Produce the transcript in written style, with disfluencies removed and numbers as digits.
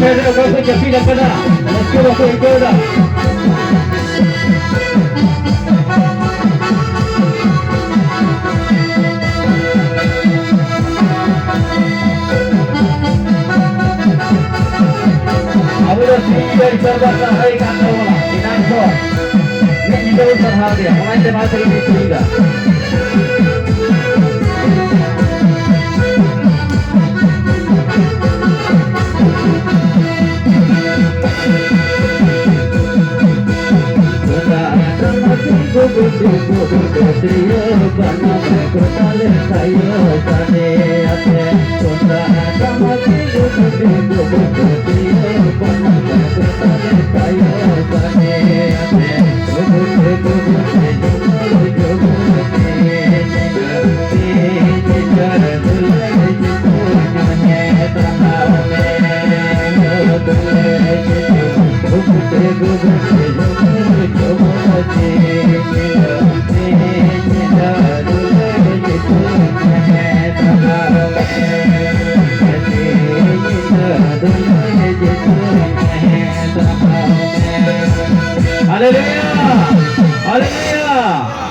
Pedro Gomes que pila cada. Let's go for Ikoda. Abulah tinggal serba hari kantor bola. Inan so. Ini jauh terhad dia. Mulai tempat ini juga. Haleluya, haleluya.